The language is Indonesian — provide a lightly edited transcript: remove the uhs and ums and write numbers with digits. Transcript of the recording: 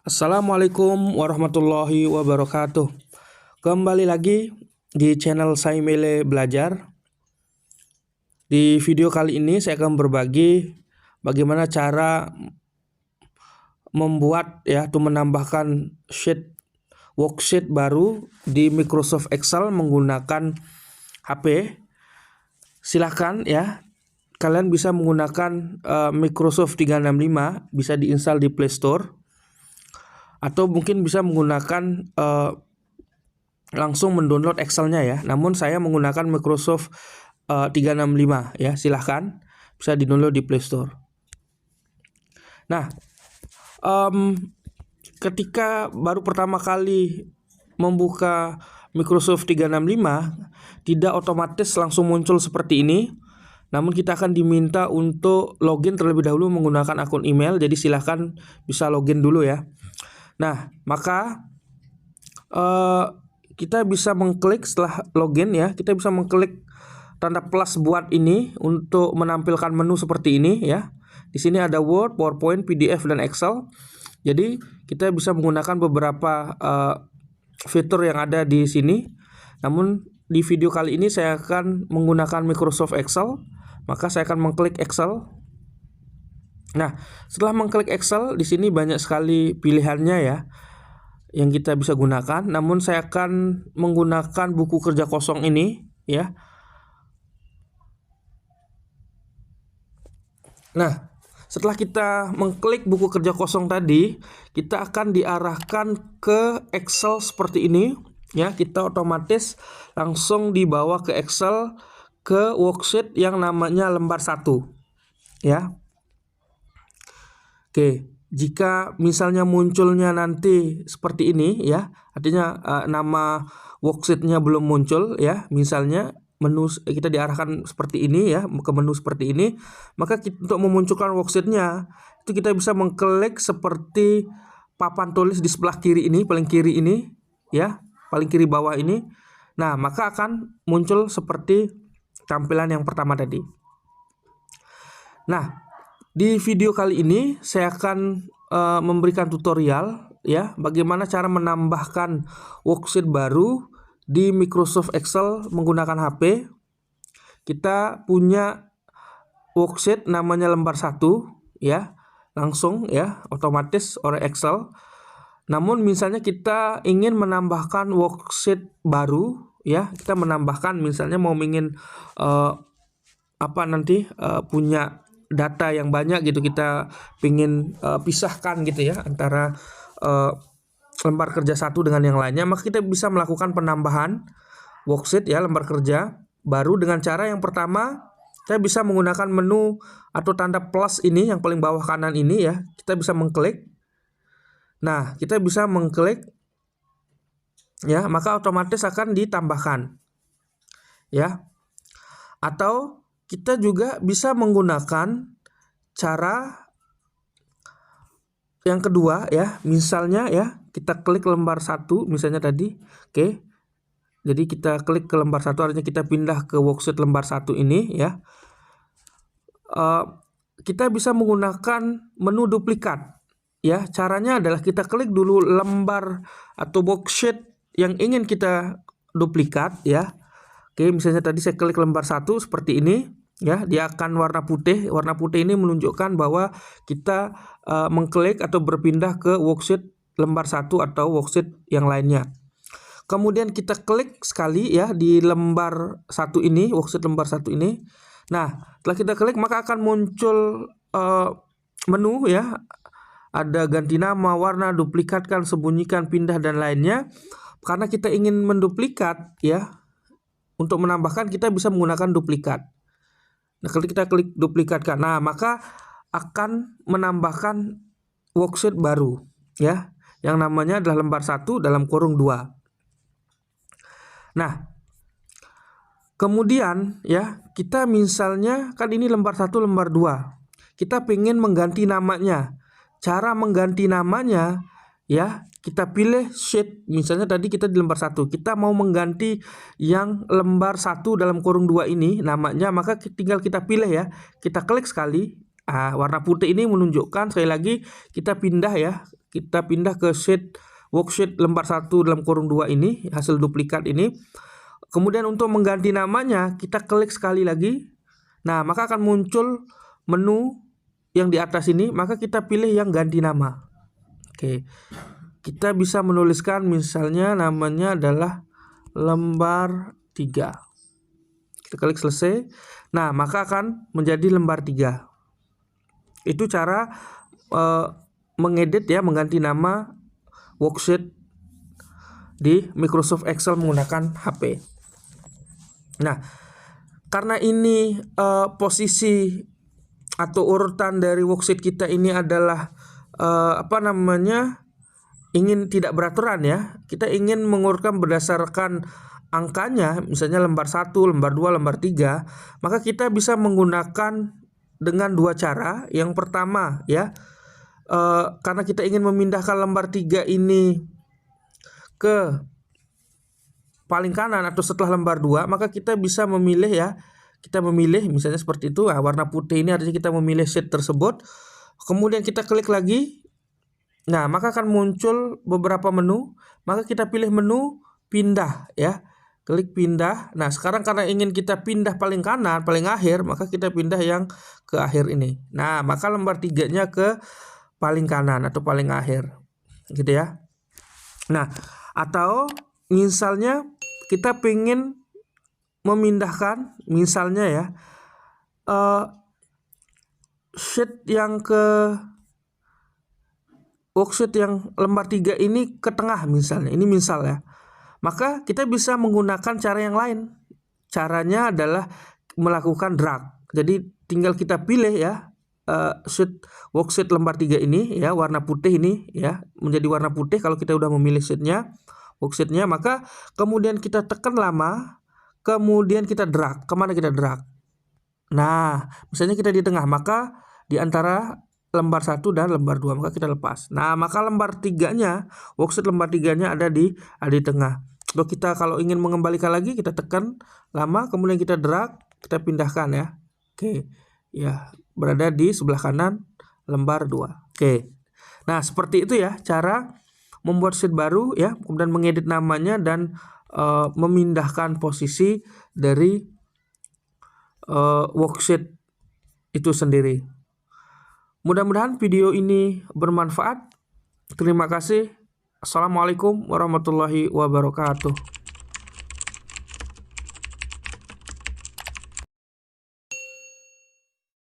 Assalamualaikum warahmatullahi wabarakatuh. Kembali lagi di channel Saimele Belajar. Di video kali ini saya akan berbagi bagaimana cara membuat atau menambahkan worksheet baru di Microsoft Excel menggunakan HP. Silahkan kalian bisa menggunakan Microsoft 365, bisa diinstal di Play Store. Atau mungkin bisa menggunakan langsung mendownload Excel-nya ya. Namun saya menggunakan Microsoft 365 ya. Silahkan bisa di-download di Play Store. Nah, ketika baru pertama kali membuka Microsoft 365, tidak otomatis langsung muncul seperti ini. Namun kita akan diminta untuk login terlebih dahulu menggunakan akun email. Jadi silahkan bisa login dulu ya. Nah, maka kita bisa mengklik setelah login ya. Kita bisa mengklik tanda plus buat ini untuk menampilkan menu seperti ini ya. Di sini ada Word, PowerPoint, PDF, dan Excel. Jadi kita bisa menggunakan beberapa fitur yang ada di sini. Namun di video kali ini saya akan menggunakan Microsoft Excel. Maka saya akan mengklik Excel. Nah, setelah mengklik Excel, di sini banyak sekali pilihannya ya yang kita bisa gunakan. Namun saya akan menggunakan buku kerja kosong ini ya. Nah, setelah kita mengklik buku kerja kosong tadi, kita akan diarahkan ke Excel seperti ini ya. Kita otomatis langsung dibawa ke Excel ke worksheet yang namanya lembar 1 ya. Oke, jika misalnya munculnya nanti seperti ini ya, artinya nama worksheetnya belum muncul ya, misalnya menu kita diarahkan seperti ini ya, ke menu seperti ini, maka untuk memunculkan worksheetnya itu kita bisa mengklik seperti papan tulis di sebelah kiri ini, paling kiri ini ya, paling kiri bawah ini. Nah, maka akan muncul seperti tampilan yang pertama tadi. Nah, di video kali ini saya akan memberikan tutorial ya bagaimana cara menambahkan worksheet baru di Microsoft Excel menggunakan HP. Kita punya worksheet namanya lembar 1 ya, langsung ya otomatis oleh Excel. Namun misalnya kita ingin menambahkan worksheet baru ya, kita menambahkan misalnya mau ingin punya data yang banyak gitu, kita ingin pisahkan gitu ya antara lembar kerja satu dengan yang lainnya, maka kita bisa melakukan penambahan worksheet ya, lembar kerja baru dengan cara yang pertama, saya bisa menggunakan menu atau tanda plus ini yang paling bawah kanan ini ya, kita bisa mengklik. Nah, kita bisa mengklik ya, maka otomatis akan ditambahkan ya. Atau kita juga bisa menggunakan cara yang kedua ya, misalnya ya, kita klik lembar 1 misalnya tadi. Oke. Jadi kita klik ke lembar 1, artinya kita pindah ke worksheet lembar 1 ini ya. Kita bisa menggunakan menu duplikat ya. Caranya adalah kita klik dulu lembar atau worksheet yang ingin kita duplikat ya. Oke, misalnya tadi saya klik lembar 1 seperti ini ya, dia akan warna putih. Warna putih ini menunjukkan bahwa kita mengklik atau berpindah ke worksheet lembar 1 atau worksheet yang lainnya. Kemudian kita klik sekali ya di lembar 1 ini, worksheet lembar 1 ini. Nah, setelah kita klik maka akan muncul menu ya. Ada ganti nama, warna, duplikatkan, sembunyikan, pindah, dan lainnya. Karena kita ingin menduplikat ya, untuk menambahkan kita bisa menggunakan duplikat. Nah, kalau kita klik duplikatkan, nah maka akan menambahkan worksheet baru ya, yang namanya adalah lembar 1 dalam kurung 2. Nah, kemudian ya, kita misalnya kan ini lembar 1, lembar 2. Kita ingin mengganti namanya. Cara mengganti namanya ya, kita pilih sheet. Misalnya tadi kita di lembar 1, kita mau mengganti yang lembar 1 dalam kurung 2 ini namanya, maka tinggal kita pilih ya. Kita klik sekali. Warna putih ini menunjukkan sekali lagi kita pindah ya. kita pindah ke worksheet lembar 1 dalam kurung 2 ini, hasil duplikat ini. Kemudian untuk mengganti namanya, kita klik sekali lagi. Nah, maka akan muncul menu yang di atas ini, maka kita pilih yang ganti nama. Oke. Kita bisa menuliskan misalnya namanya adalah lembar 3. Kita klik selesai. Nah, maka akan menjadi lembar 3. Itu cara mengedit ya, mengganti nama worksheet di Microsoft Excel menggunakan HP. Nah, karena ini posisi atau urutan dari worksheet kita ini adalah ingin tidak beraturan ya. Kita ingin mengurutkan berdasarkan angkanya, misalnya lembar 1, lembar 2, lembar 3, maka kita bisa menggunakan dengan dua cara. Yang pertama ya, karena kita ingin memindahkan lembar 3 ini ke paling kanan atau setelah lembar 2, maka kita bisa memilih ya. Kita memilih misalnya seperti itu. Nah, warna putih ini artinya kita memilih sheet tersebut. Kemudian kita klik lagi. Nah, maka akan muncul beberapa menu. Maka kita pilih menu pindah ya. Klik pindah. Nah, sekarang karena ingin kita pindah paling kanan, paling akhir, maka kita pindah yang ke akhir ini. Nah, maka lembar 3-nya ke paling kanan atau paling akhir. Gitu ya. Nah, atau misalnya kita pengen memindahkan misalnya ya sheet yang ke worksheet yang lembar 3 ini ke tengah misalnya. Ini misal ya. Maka kita bisa menggunakan cara yang lain. Caranya adalah melakukan drag. Jadi tinggal kita pilih ya worksheet lembar 3 ini ya, warna putih ini ya, menjadi warna putih kalau kita udah memilih worksheetnya, maka kemudian kita tekan lama, kemudian kita drag. Kemana kita drag? Nah, misalnya kita di tengah, maka di antara lembar 1 dan lembar 2, maka kita lepas. Nah, maka lembar 3-nya, worksheet lembar 3-nya ada di tengah. Lalu kita kalau ingin mengembalikan lagi, kita tekan lama, kemudian kita drag, kita pindahkan ya. Oke, ya berada di sebelah kanan lembar 2. Oke, nah seperti itu ya cara membuat sheet baru ya, kemudian mengedit namanya dan memindahkan posisi dari worksheet itu sendiri. Mudah-mudahan video ini bermanfaat. Terima kasih. Assalamualaikum warahmatullahi wabarakatuh.